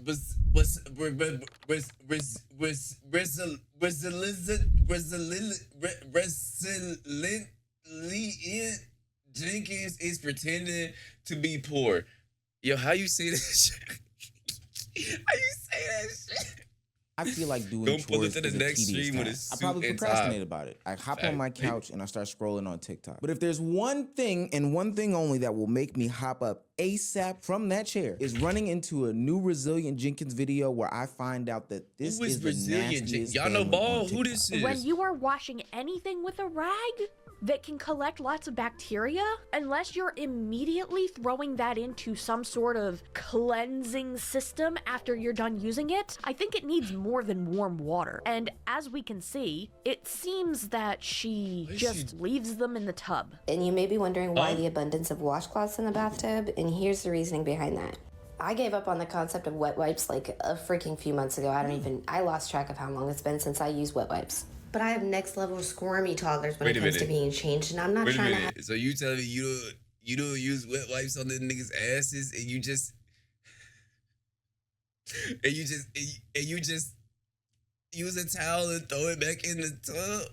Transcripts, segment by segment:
resilient Jenkins is pretending to be poor. Yo, how you say that shit? How you say that shit? I feel like doing Don't pull it chores to the is a next tedious stream with a task. I suit probably and procrastinate tie. about it. I hop on Fact, my maybe. couch and I start scrolling on TikTok. But if there's one thing and one thing only that will make me hop up ASAP from that chair is running into a new Resilient Jenkins video where I find out that this Who is is the Resilient nastiest Y'all know family on Ball? Who TikTok. this is? When you are washing anything with a rag that can collect lots of bacteria, unless you're immediately throwing that into some sort of cleansing system after you're done using it, I think it needs more than warm water. And as we can see, it seems that she just leaves them in the tub. And you may be wondering why the abundance of washcloths in the bathtub, and here's the reasoning behind that. I gave up on the concept of wet wipes like a freaking few months ago. I lost track of how long it's been since I used wet wipes. But I have next level squirmy toddlers when it comes to being changed, and I'm not trying to have... So you telling me you don't use wet wipes on the niggas' asses and you just use a towel and throw it back in the tub?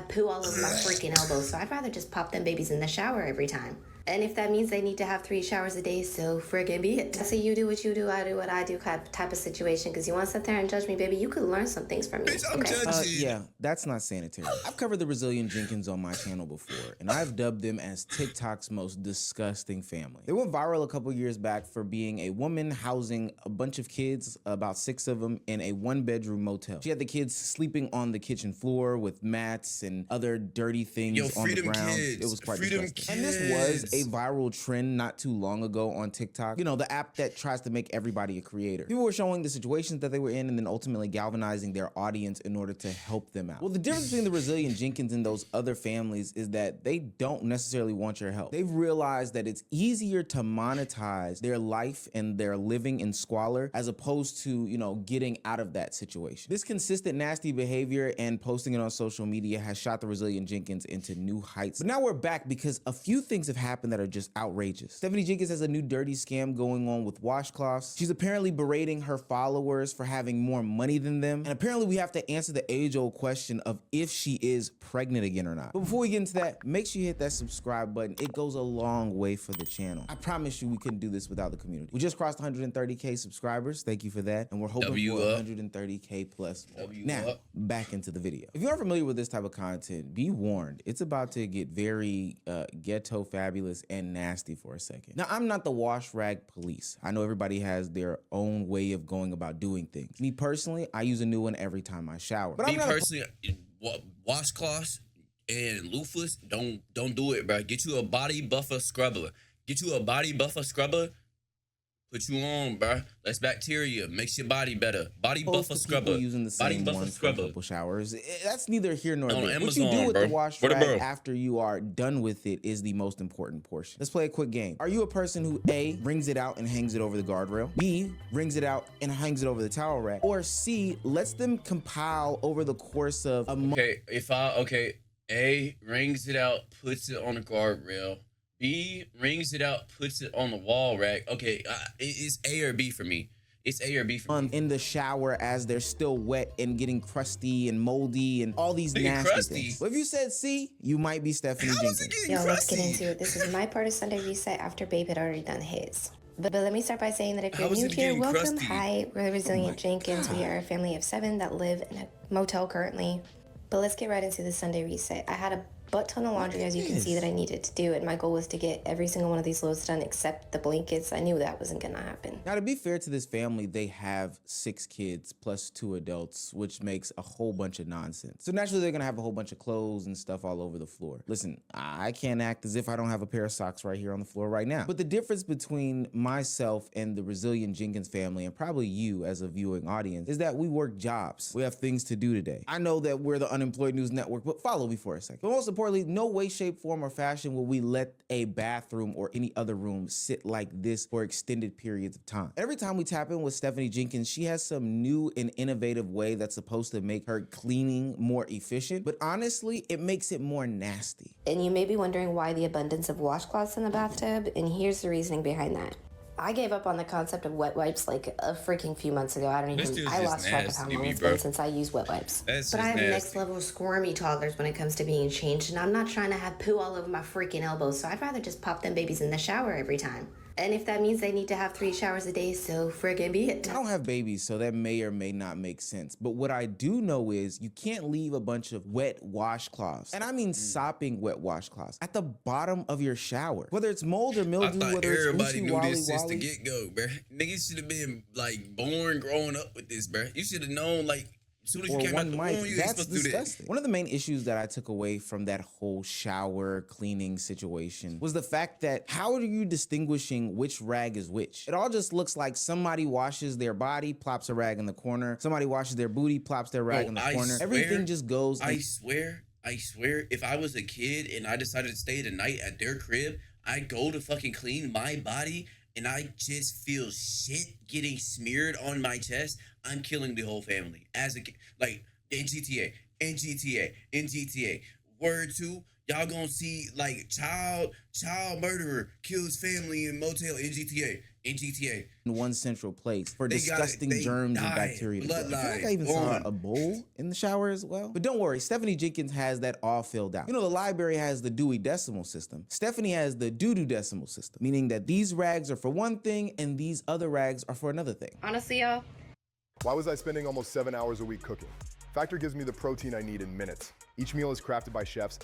poo all over my freaking elbows, so I'd rather just pop them babies in the shower every time. And if that means they need to have 3 showers a day, so friggin' be it. I say you do what you do, I do what I do type of situation, because you want to sit there and judge me, baby, you could learn some things from me. Bitch, I'm okay? judging. Yeah, that's not sanitary. I've covered the Resilient Jenkins on my channel before, and I've dubbed them as TikTok's most disgusting family. They went viral a couple years back for being a woman housing a bunch of kids, about 6 of them, in a 1-bedroom motel. She had the kids sleeping on the kitchen floor with mats and other dirty things on the ground. Kids. It was quite Freedom disgusting. Kids. And this was a viral trend not too long ago on TikTok. You know, the app that tries to make everybody a creator. People were showing the situations that they were in and then ultimately galvanizing their audience in order to help them out. Well, the difference between the Resilient Jenkins and those other families is that they don't necessarily want your help. They've realized that it's easier to monetize their life and their living in squalor as opposed to, you know, getting out of that situation. This consistent nasty behavior and posting it on social media has shot the Resilient Jenkins into new heights. But now we're back because a few things have happened that are just outrageous. Stephanie Jenkins has a new dirty scam going on with washcloths. She's apparently berating her followers for having more money than them. And apparently we have to answer the age-old question of if she is pregnant again or not. But before we get into that, make sure you hit that subscribe button. It goes a long way for the channel. I promise you we couldn't do this without the community. We just crossed 130K subscribers. Thank you for that. And we're hoping for 130K plus more. Now, back into the video. If you aren't familiar with this type of content, be warned. It's about to get very ghetto, fabulous, and nasty for a second. Now, I'm not the wash rag police. I know everybody has their own way of going about doing things. Me personally, I use a new one every time I shower. But Me personally, washcloths and loofahs, don't do it, bro. Get you a body buffer scrubber. Get you a body buffer scrubber. Put you on, bro. Less bacteria. Makes your body better. Body buffer scrubber. Using the same one for a couple showers. That's neither here nor there. Amazon, what you do with the wash rag after you are done with it is the most important portion. Let's play a quick game. Are you a person who A, wrings it out and hangs it over the guardrail, B, wrings it out and hangs it over the towel rack, or C, lets them compile over the course of a month? A, wrings it out, puts it on the guardrail. B, wrings it out, puts it on the wall rack. Okay, it's A or B for me. It's A or B for me. In the shower as they're still wet and getting crusty and moldy and all these nasty things. But if you said C, you might be Stephanie Jenkins. Yo, let's get into it. This is my part of Sunday Reset after Babe had already done his. But let me start by saying that if you're new here, welcome. Hi, we're the Resilient Jenkins. We are a family of 7 that live in a motel currently. But let's get right into the Sunday Reset. I had a butt ton of laundry, as you can see, that I needed to do, and my goal was to get every single one of these loads done except the blankets. I knew that wasn't gonna happen. Now, to be fair to this family, they have 6 kids plus 2 adults, which makes a whole bunch of nonsense. So naturally, they're gonna have a whole bunch of clothes and stuff all over the floor. Listen, I can't act as if I don't have a pair of socks right here on the floor right now. But the difference between myself and the Resilient Jenkins family, and probably you as a viewing audience, is that we work jobs. We have things to do today. I know that we're the Unemployed News Network, but follow me for a second. But most importantly, Corley, no way, shape, form, or fashion will we let a bathroom or any other room sit like this for extended periods of time. Every time we tap in with Stephanie Jenkins, she has some new and innovative way that's supposed to make her cleaning more efficient, but honestly, it makes it more nasty. And you may be wondering why the abundance of washcloths in the bathtub, and here's the reasoning behind that. I gave up on the concept of wet wipes like a freaking few months ago. I lost track of how long it's been since I used wet wipes. But I have next level squirmy toddlers when it comes to being changed, and I'm not trying to have poo all over my freaking elbows, so I'd rather just pop them babies in the shower every time. And if that means they need to have 3 showers a day, so friggin' be it. I don't have babies, so that may or may not make sense. But what I do know is you can't leave a bunch of wet washcloths, and I mean sopping wet washcloths, at the bottom of your shower. Whether it's mold or mildew, whether it's everybody knew this since the get-go, bro. Niggas should have been like born, growing up with this, bro. You should have known, like, as soon as you came out the womb, you that's disgusting. One of the main issues that I took away from that whole shower cleaning situation was the fact that how are you distinguishing which rag is which? It all just looks like somebody washes their body, plops a rag in the corner. Somebody washes their booty, plops their rag in the corner. Everything just goes. I swear, if I was a kid and I decided to stay the night at their crib, I'd go to fucking clean my body and I just feel shit getting smeared on my chest. I'm killing the whole family as a kid. Like in GTA. Word 2, y'all gonna see like child murderer kills family in motel in GTA. In one central place for disgusting germs and bacteria. I feel like I even saw a bowl in the shower as well. But don't worry, Stephanie Jenkins has that all filled out. You know, the library has the Dewey Decimal System. Stephanie has the Doo-Doo Decimal System, meaning that these rags are for one thing and these other rags are for another thing. Honestly, y'all, why was I spending almost 7 hours a week cooking? Factor gives me the protein I need in minutes. Each meal is crafted by chefs.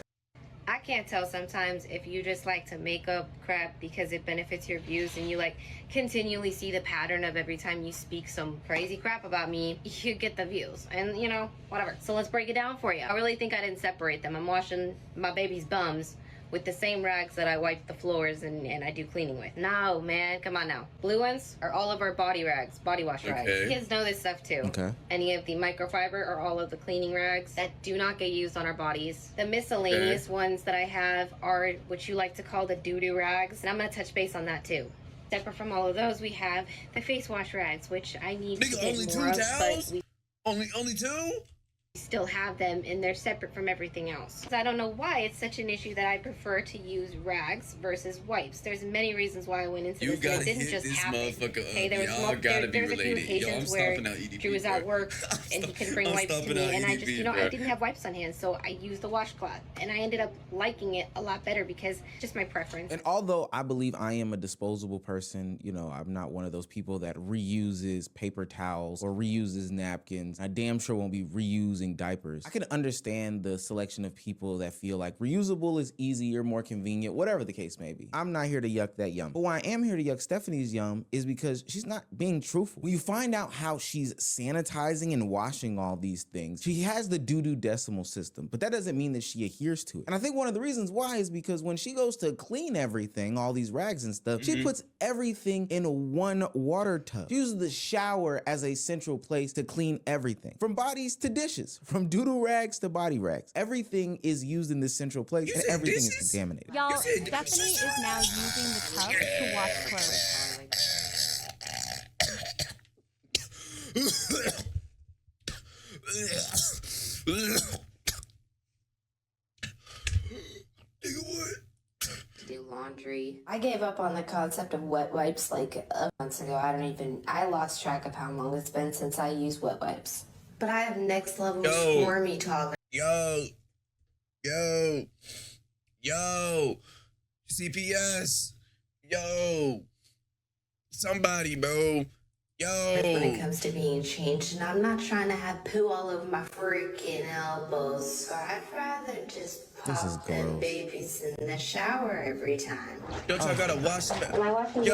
I can't tell sometimes if you just like to make up crap because it benefits your views and you like continually see the pattern of every time you speak some crazy crap about me, you get the views and you know, whatever. So let's break it down for you. I really think I didn't separate them. I'm washing my baby's bums with the same rags that I wipe the floors and I do cleaning with. No, man, come on now. Blue ones are all of our body rags, body wash rags. Kids know this stuff too. Okay. Any of the microfiber are all of the cleaning rags that do not get used on our bodies. The miscellaneous ones that I have are what you like to call the doo-doo rags, and I'm gonna touch base on that too. Separate from all of those, we have the face wash rags, which I need to get only more 2 of, towels? but we Only 2? still have them and they're separate from everything else. So I don't know why it's such an issue that I prefer to use rags versus wipes. There's many reasons why I went into this. It didn't just happen. Okay, there was there's a few occasions where Drew was at work and he couldn't bring wipes to me, and I just, you know, I didn't have wipes on hand, so I used the washcloth, and I ended up liking it a lot better because just my preference. And although I believe I am a disposable person, you know, I'm not one of those people that reuses paper towels or reuses napkins. I damn sure won't be reusing diapers. I can understand the selection of people that feel like reusable is easier, more convenient, whatever the case may be. I'm not here to yuck that yum. But why I am here to yuck Stephanie's yum is because she's not being truthful. When you find out how she's sanitizing and washing all these things, she has the doo-doo decimal system, but that doesn't mean that she adheres to it. And I think one of the reasons why is because when she goes to clean everything, all these rags and stuff, she puts everything in one water tub. She uses the shower as a central place to clean everything, from bodies to dishes. From doodle rags to body rags. Everything is used in this central place and everything is contaminated. Y'all, Stephanie is now using the tub to wash clothes. do laundry. I gave up on the concept of wet wipes like months ago. I lost track of how long it's been since I used wet wipes. But I have next level squirmy toddler. Yo, CPS, somebody, bro, When it comes to being changed, and I'm not trying to have poo all over my freaking elbows, so I'd rather just pop them babies in the shower every time. Don't y'all gotta wash them? Am I washing Yo!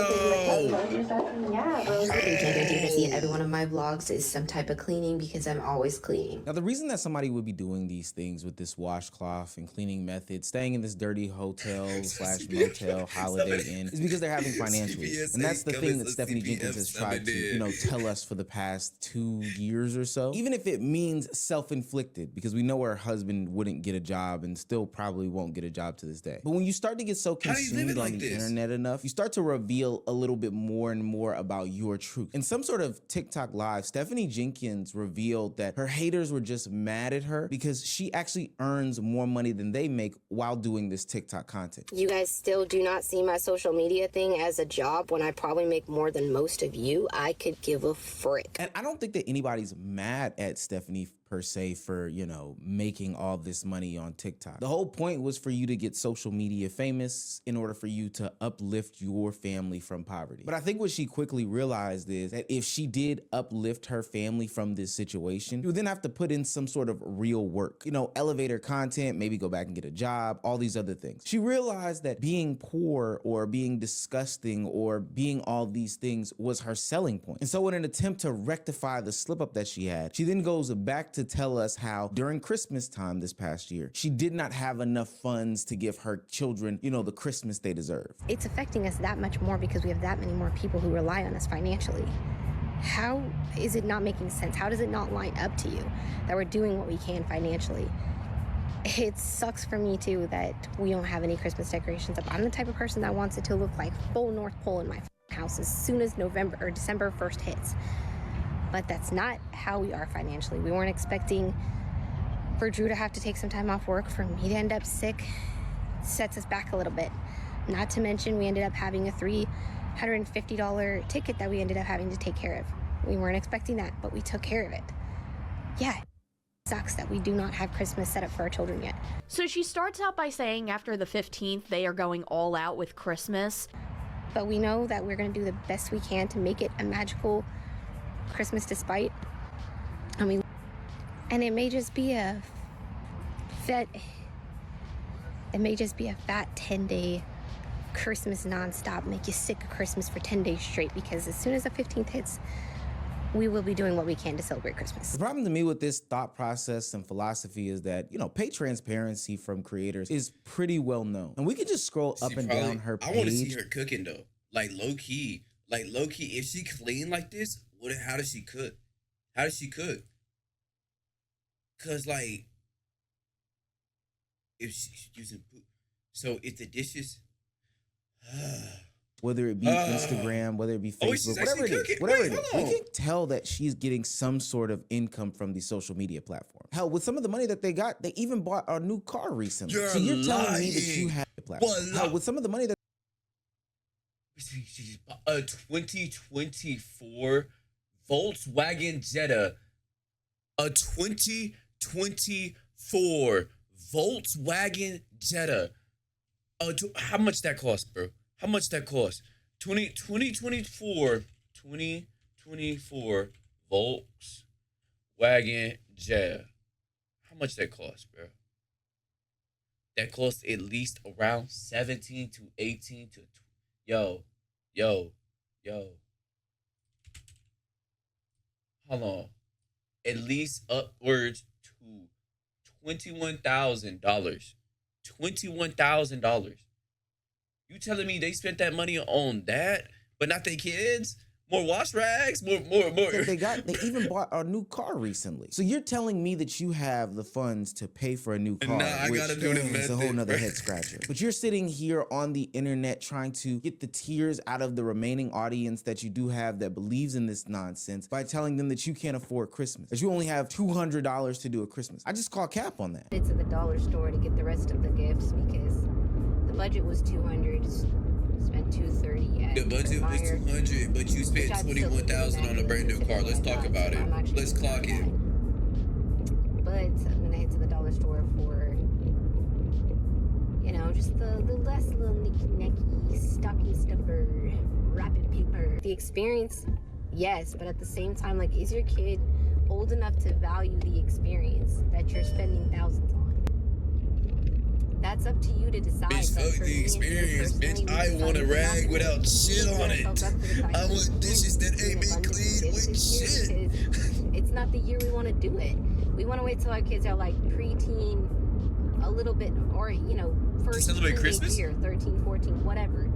Yeah, bro. You see, every one of my vlogs is some type of cleaning because I'm always cleaning. Now, the reason that somebody would be doing these things with this washcloth and cleaning method, staying in this dirty hotel / motel Holiday Inn, is because they're having financial issues. And that's the thing that Stephanie Jenkins has tried to, tell us for the past 2 years or so. Even if it means self-inflicted, because we know her husband wouldn't get a job and still probably won't get a job to this day. But when you start to get so consumed on the internet enough, you start to reveal a little bit more and more about your truth. In some sort of TikTok live, Stephanie Jenkins revealed that her haters were just mad at her because she actually earns more money than they make while doing this TikTok content. You guys still do not see my social media thing as a job when I probably make more than most of you. I could give a frick. And I don't think that anybody's mad at Stephanie per se for, making all this money on TikTok. The whole point was for you to get social media famous in order for you to uplift your family from poverty. But I think what she quickly realized is that if she did uplift her family from this situation, you would then have to put in some sort of real work. Elevator content, maybe go back and get a job, all these other things. She realized that being poor or being disgusting or being all these things was her selling point. And so in an attempt to rectify the slip up that she had, she then goes back to tell us how during Christmas time this past year, she did not have enough funds to give her children, the Christmas they deserve. It's affecting us that much more because we have that many more people who rely on us financially. How is it not making sense? How does it not line up to you that we're doing what we can financially? It sucks for me too that we don't have any Christmas decorations up. I'm the type of person that wants it to look like full North Pole in my house as soon as November or December 1st hits. But that's not how we are financially. We weren't expecting for Drew to have to take some time off work, for me to end up sick. Sets us back a little bit. Not to mention we ended up having a $350 ticket that we ended up having to take care of. We weren't expecting that, but we took care of it. Yeah, it sucks that we do not have Christmas set up for our children yet. So she starts out by saying after the 15th, they are going all out with Christmas. But we know that we're gonna do the best we can to make it a magical Christmas despite. And it may just be a fat 10-day Christmas nonstop, make you sick of Christmas for 10 days straight, because as soon as the 15th hits, we will be doing what we can to celebrate Christmas. The problem to me with this thought process and philosophy is that, pay transparency from creators is pretty well known. And we can just scroll up and down her page. I want to see her cooking though. Like low key, if she clean like this, how does she cook? How does she cook? Cause if she's using poop, so if the dishes, whether it be Instagram, whether it be Facebook, whatever it is, we can tell that she's getting some sort of income from the social media platform. Hell, with some of the money that they got, they even bought a new car recently. So you're telling me that you have a platform. Hell, with some of the money that she's bought a 2024 Volkswagen Jetta, a 2024 Volkswagen Jetta. How much that cost, bro? How much that cost? 2024 Volkswagen Jetta. How much that cost, bro? That cost at least around 17 to 18 to yo. Hold on. At least upwards to $21,000. $21,000. You telling me they spent that money on that, but not their kids? More wash rags? More. They even bought a new car recently. So you're telling me that you have the funds to pay for a new car, I which gotta do the is a whole nother head scratcher. But you're sitting here on the internet trying to get the tears out of the remaining audience that you do have that believes in this nonsense by telling them that you can't afford Christmas, that you only have $200 to do a Christmas. I just call cap on that. It's at the dollar store to get the rest of the gifts because the budget was $200. Spent $230 at the budget was $200, but you spent $21,000 on a brand new car. Let's talk about it. Let's clock it. But I'm gonna head to the dollar store for, just the less little nicky-nacky stocking stuffer, wrapping paper. The experience, yes, but at the same time, is your kid old enough to value the experience that you're spending thousands on? That's up to you to decide. Bitch, fuck the experience, bitch. I want a rag without shit on it. I want dishes that ain't been cleaned with shit. It's not the year we want to do it. We want to wait till our kids are preteen, a little bit, or first celebrate Christmas? Year, 13, 14, whatever.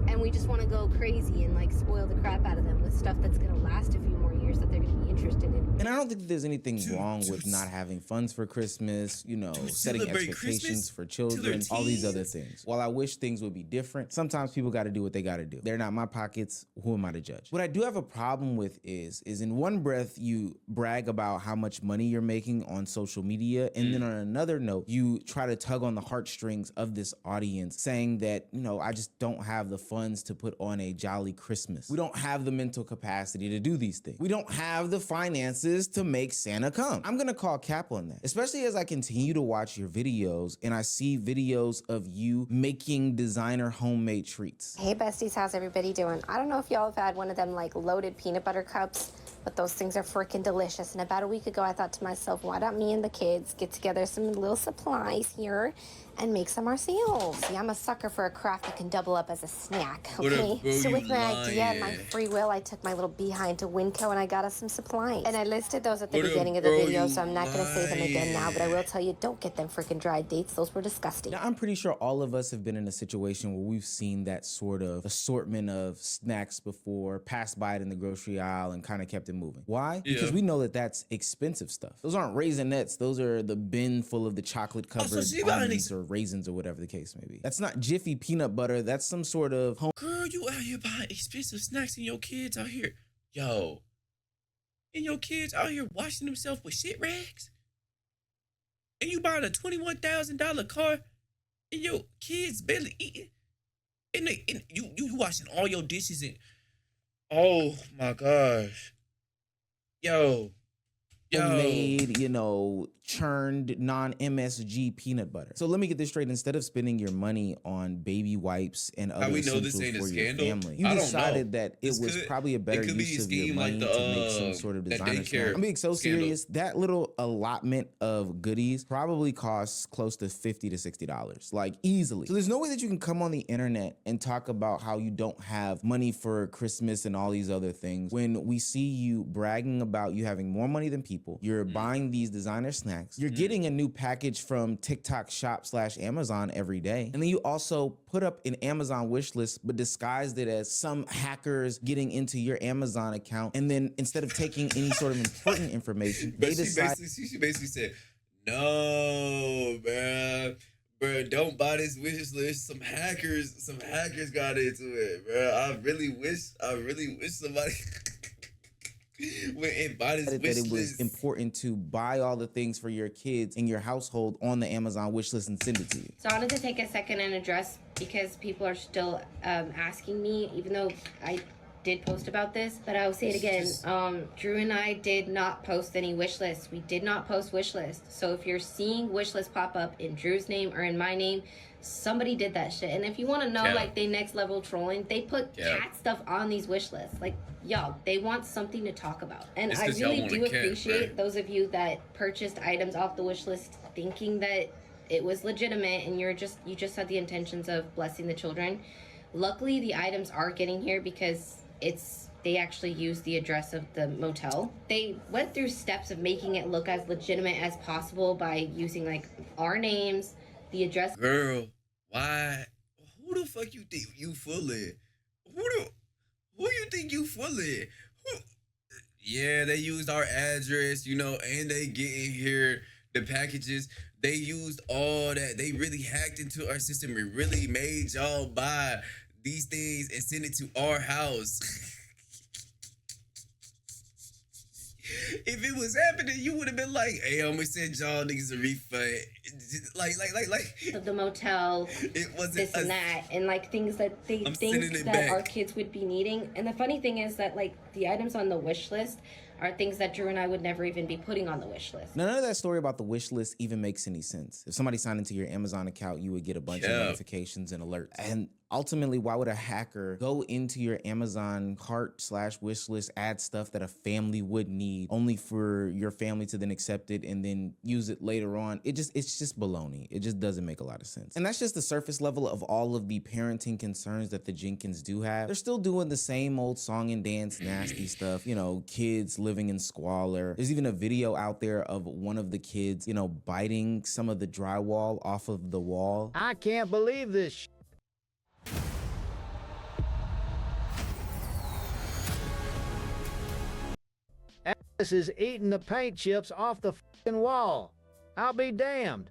And we just want to go crazy and like spoil the crap out of them with stuff that's going to last a few more years that they're going to be interested in. And I don't think that there's anything wrong with not having funds for Christmas, you know, setting expectations for children, all these other things. While I wish things would be different, sometimes people got to do what they got to do. They're not my pockets. Who am I to judge? What I do have a problem with is in one breath, you brag about how much money you're making on social media. And then on another note, you try to tug on the heartstrings of this audience saying that, you know, I just don't have the funds to put on a jolly Christmas. We don't have the mental capacity to do these things. We don't have the finances to make Santa come. I'm gonna call cap on that, especially as I continue to watch your videos and I see videos of you making designer homemade treats. Hey besties, how's everybody doing? I don't know if y'all have had one of them like loaded peanut butter cups, but those things are freaking delicious. And about a week ago, I thought to myself, why don't me and the kids get together some little supplies here and make some ourselves? See, I'm a sucker for a craft that can double up as a snack, okay? So with my idea and my free will, I took my little behind to Winco and I got us some supplies. And I listed those at the beginning of the video, so I'm not gonna say them again now, but I will tell you, don't get them freaking dried dates. Those were disgusting. Now, I'm pretty sure all of us have been in a situation where we've seen that sort of assortment of snacks before, passed by it in the grocery aisle and kind of kept it moving. Why? Because we know that that's expensive stuff. Those aren't Raisinets. Those are the bin full of the chocolate covered almonds or raisins or whatever the case may be. That's not Jiffy peanut butter. That's some sort of home. Girl, you out here buying expensive snacks and your kids out here. Yo. And your kids out here washing themselves with shit rags? And you buying a $21,000 car and your kids barely eating? And you washing all your dishes and oh my gosh. Yo. Made, you know, churned non-MSG peanut butter. So let me get this straight. Instead of spending your money on baby wipes and other essentials for your family, you decided that it was probably a better use of your money to make some sort of designer snack. I'm being so serious. That little allotment of goodies probably costs close to $50 to $60, like easily. So there's no way that you can come on the internet and talk about how you don't have money for Christmas and all these other things when we see you bragging about you having more money than people. You're buying these designer snacks. You're getting a new package from TikTok Shop / Amazon every day. And then you also put up an Amazon wish list, but disguised it as some hackers getting into your Amazon account. And then instead of taking any sort of important information, they decide. She basically said, no, man. Bro, don't buy this wish list. Some hackers got into it, bro. I really wish somebody that it was important to buy all the things for your kids and your household on the Amazon wish list and send it to you. So I wanted to take a second and address, because people are still asking me, even though I did post about this, but I'll say it again. Drew and I did not post any wish lists. We did not post wish lists. So if you're seeing wish lists pop up in Drew's name or in my name, somebody did that shit. And if you want to know, like, they next level trolling, they put cat stuff on these wish lists. Like, y'all, they want something to talk about. And I really do appreciate those of you that purchased items off the wish list thinking that it was legitimate and you just had the intentions of blessing the children. Luckily, the items are getting here because they actually used the address of the motel. They went through steps of making it look as legitimate as possible by using, like, our names, the address. Girl, why? Who the fuck you think you fooling? Who you think you fooling? Yeah, they used our address, you know, and they get in here the packages. They used all that. They really hacked into our system and really made y'all buy these things and send it to our house. If it was happening, you would have been like, hey, I'm gonna send y'all niggas a refund. Like the motel, it wasn't this and that, and like things that they think that our kids would be needing. And the funny thing is that, like, the items on the wish list are things that Drew and I would never even be putting on the wish list. None of that story about the wish list even makes any sense. If somebody signed into your Amazon account, you would get a bunch of notifications and alerts. And ultimately, why would a hacker go into your Amazon cart / wish list, add stuff that a family would need, only for your family to then accept it and then use it later on? It's just baloney. It just doesn't make a lot of sense. And that's just the surface level of all of the parenting concerns that the Jenkins do have. They're still doing the same old song and dance nasty stuff, you know, kids living in squalor. There's even a video out there of one of the kids, you know, biting some of the drywall off of the wall. I can't believe this. This is eating the paint chips off the fucking wall. I'll be damned.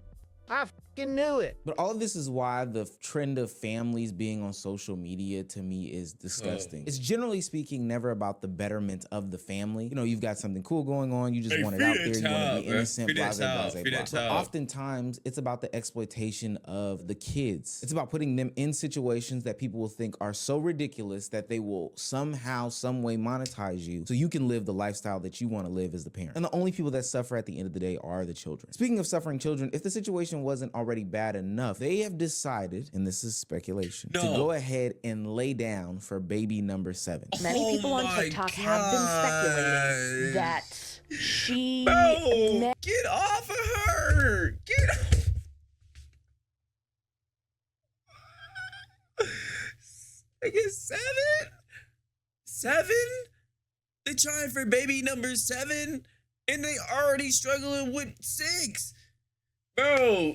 I fucking knew it. But all of this is why the trend of families being on social media to me is disgusting. It's generally speaking never about the betterment of the family. You know, you've got something cool going on, you just want it out there, you want to be innocent, blah, blah, blah, blah. But oftentimes, it's about the exploitation of the kids. It's about putting them in situations that people will think are so ridiculous that they will somehow, some way monetize you so you can live the lifestyle that you want to live as the parent. And the only people that suffer at the end of the day are the children. Speaking of suffering children, if the situation wasn't already bad enough, they have decided, and this is speculation, to go ahead and lay down for baby number 7. Many people on TikTok have been speculating that she... Bro, get off of her! Get off! I get 7? 7? They're trying for baby number 7, and they already struggling with 6. Bro,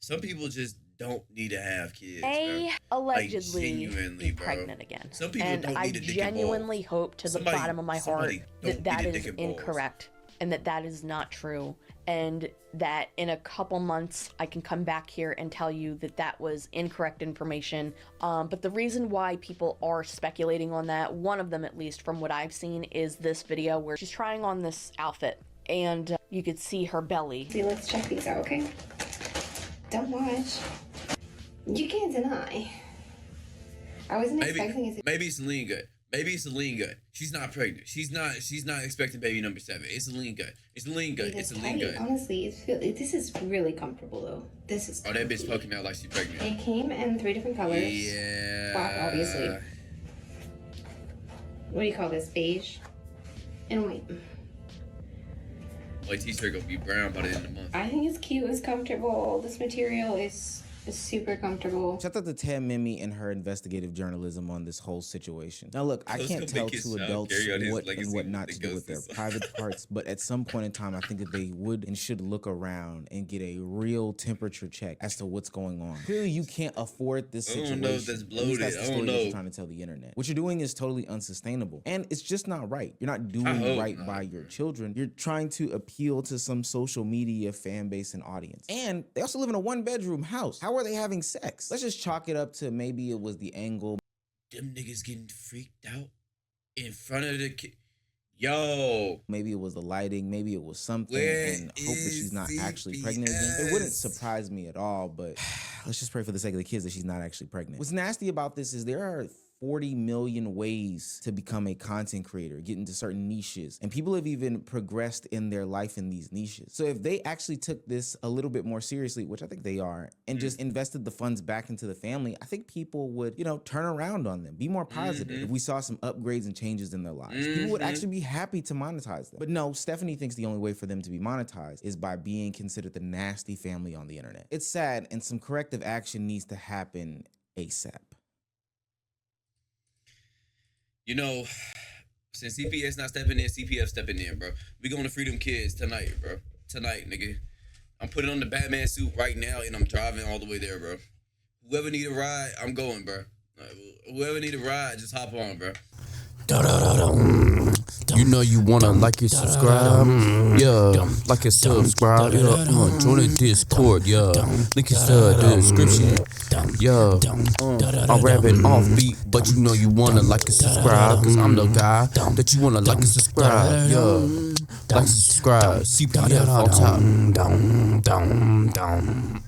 some people just don't need to have kids. Allegedly like, be pregnant again. Some people and don't I need a dick and genuinely balls. hope to the bottom of my heart that that is and balls. incorrect and that that is not true. And that in a couple months I can come back here and tell you that that was incorrect information. But the reason why people are speculating on that, one of them at least from what I've seen, is this video where she's trying on this outfit and you could see her belly. See, let's check these out, okay? Don't watch. You can't deny. I wasn't expecting it to... Maybe it's lean gut. Maybe it's a lean gut. She's not pregnant. She's not expecting baby number 7. It's a lean gut. It's a lean gut. It's a lean gut. Honestly, this is really comfortable though. This is that bitch poking out like she's pregnant. It came in 3 different colors. Yeah. Black, obviously. What do you call this? Beige and white. My t-shirt gonna be brown by the end of the month. I think it's cute. It's comfortable. This material is super comfortable. Shout out to Tam Mimi and her investigative journalism on this whole situation. Now look, I can't tell two adults what and what not to do with their private parts, but at some point in time, I think that they would and should look around and get a real temperature check as to what's going on. Clearly, you can't afford this situation. I don't know if that's bloated. That's the story that you're trying to tell the internet. What you're doing is totally unsustainable, and it's just not right. You're not doing right by your children. You're trying to appeal to some social media fan base and audience, and they also live in a 1-bedroom house. How are they having sex? Let's just chalk it up to maybe it was the angle. Them niggas getting freaked out in front of the kid. Yo. Maybe it was the lighting. Maybe it was something. And hope that she's not actually pregnant again. It wouldn't surprise me at all, but let's just pray for the sake of the kids that she's not actually pregnant. What's nasty about this is there are 40 million ways to become a content creator, get into certain niches, and people have even progressed in their life in these niches. So if they actually took this a little bit more seriously, which I think they are, and just invested the funds back into the family, I think people would, you know, turn around on them, be more positive. If we saw some upgrades and changes in their lives, people would actually be happy to monetize them. But no, Stephanie thinks the only way for them to be monetized is by being considered the nasty family on the internet. It's sad, and some corrective action needs to happen ASAP. You know, since CPS not stepping in, CPF stepping in, bro. We going to Freedom Kids tonight, bro. Tonight, nigga. I'm putting on the Batman suit right now, and I'm driving all the way there, bro. Whoever need a ride, I'm going, bro. Whoever need a ride, just hop on, bro. You know you wanna like and subscribe, yeah, like and subscribe, yeah, join the Discord, yeah, link is the description, yeah, I'm rapping off beat, but you know you wanna like and subscribe, cause I'm the guy that you wanna like and subscribe, yeah, like and subscribe, CPF on top.